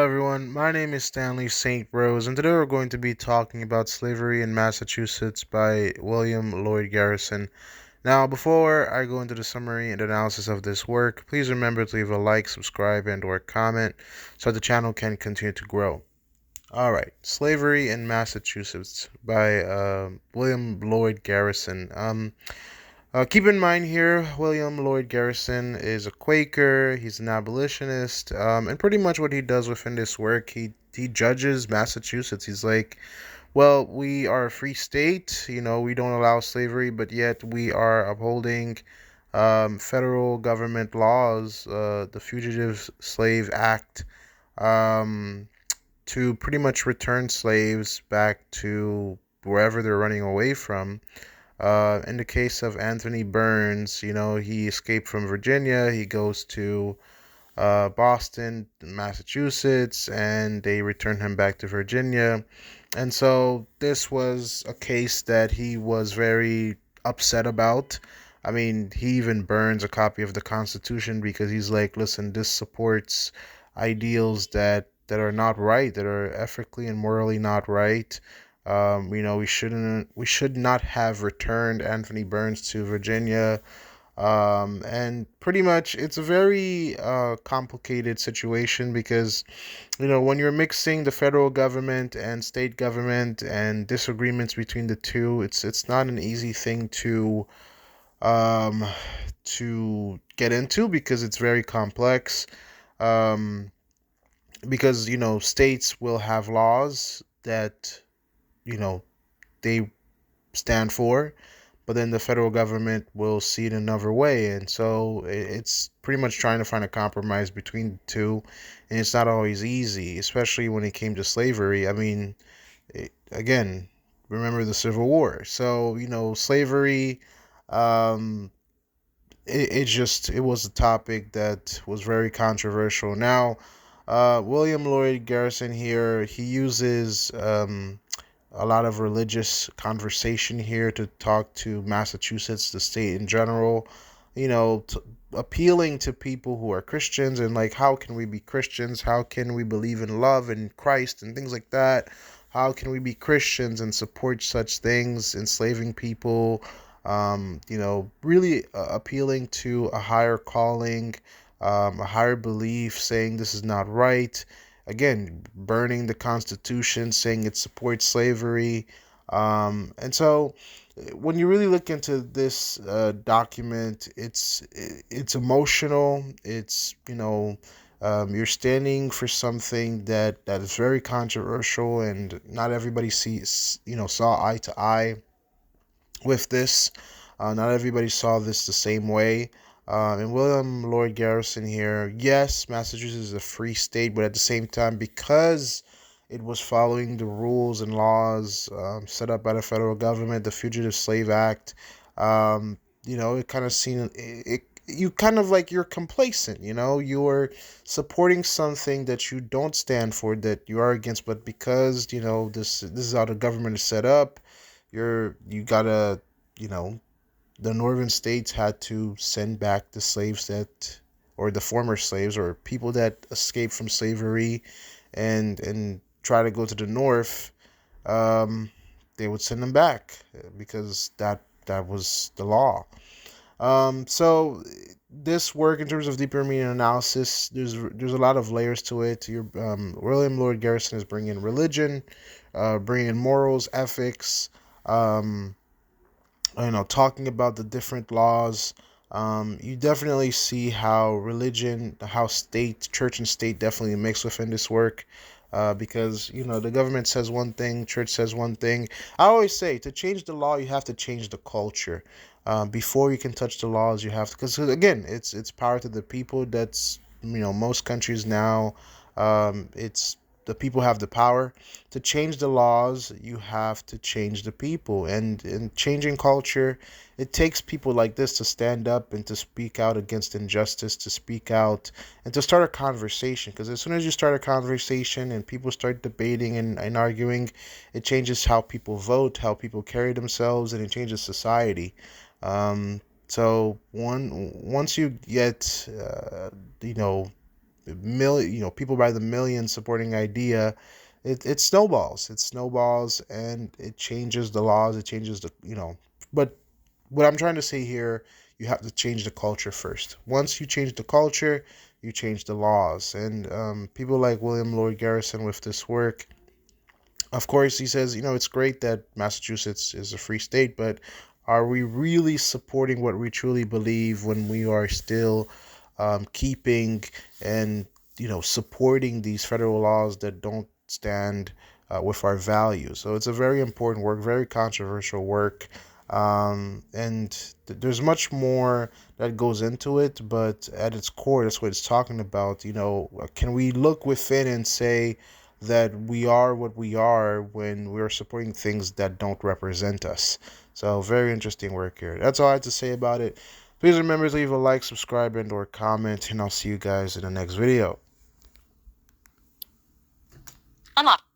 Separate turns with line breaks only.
everyone. My name is Stanley St. Rose, and today we're going to be talking about Slavery in Massachusetts by William Lloyd Garrison. Now, before I go into the summary and analysis of this work, please remember to leave a like, subscribe, and/or comment so the channel can continue to grow. All right, Slavery in Massachusetts by William Lloyd Garrison. Keep in mind here, William Lloyd Garrison is a Quaker. He's an abolitionist, and pretty much what he does within this work, he judges Massachusetts. He's like, well, we are a free state. We don't allow slavery, but yet we are upholding federal government laws, the Fugitive Slave Act, um, to pretty much return slaves back to wherever they're running away from. In the case of Anthony Burns, he escaped from Virginia. He goes to Boston, Massachusetts, and they return him back to Virginia. And so this was a case that he was very upset about. I mean, he even burns a copy of the Constitution because he's like, listen, this supports ideals that are not right, that are ethically and morally not right. We should not have returned Anthony Burns to Virginia. And pretty much it's a very complicated situation because, when you're mixing the federal government and state government and disagreements between the two, it's not an easy thing um, to get into because it's very complex. Um, because, states will have laws that, you know, they stand for, but then the federal government will see it another way. And so it's pretty much trying to find a compromise between the two. And it's not always easy, especially when it came to slavery. I mean, again, remember the Civil War. So, slavery, um, it was a topic that was very controversial. Now, William Lloyd Garrison here, he uses a lot of religious conversation here to talk to Massachusetts, the state in general, appealing to people who are Christians and like, how can we be Christians? How can we believe in love and Christ and things like that? How can we be Christians and support such things, enslaving people? Really appealing to a higher calling, a higher belief, saying this is not right. Again, burning the Constitution, saying it supports slavery. And so, when you really look into this document, it's emotional. It's you're standing for something that is very controversial, and not everybody saw eye to eye with this. Not everybody saw this the same way. And William Lloyd Garrison here, yes, Massachusetts is a free state, but at the same time, because it was following the rules and laws set up by the federal government, the Fugitive Slave Act, it kind of seen it. You kind of like you're complacent, you're supporting something that you don't stand for, that you are against, but because this is how the government is set up, you gotta you know the northern states had to send back the slaves or the former slaves, or people that escaped from slavery and try to go to the north. um, they would send them back because that was the law. So this work, in terms of deeper meaning analysis, there's a lot of layers to it. William Lloyd Garrison is bringing religion, bringing morals, ethics, um, talking about the different laws. You definitely see how religion, how state, church and state definitely mix within this work. Because the government says one thing, church says one thing. I always say, to change the law, you have to change the culture. Before you can touch the laws, you have to, because again, it's power to the people. That's most countries now. It's the people have the power. To change the laws, you have to change the people. And in changing culture, it takes people like this to stand up and to speak out against injustice, to speak out and to start a conversation. Because as soon as you start a conversation and people start debating and arguing, it changes how people vote, how people carry themselves, and it changes society. So once you get, you know, people by the millions supporting idea, it snowballs. It snowballs, and it changes the laws. It changes But what I'm trying to say here, you have to change the culture first. Once you change the culture, you change the laws. And people like William Lloyd Garrison with this work, of course, he says, it's great that Massachusetts is a free state, but are we really supporting what we truly believe when we are still keeping and, supporting these federal laws that don't stand with our values? So it's a very important work, very controversial work. And there's much more that goes into it, but at its core, that's what it's talking about. Can we look within and say that we are what we are when we're supporting things that don't represent us? So very interesting work here. That's all I have to say about it. Please remember to leave a like, subscribe, and or comment, and I'll see you guys in the next video. Unlock.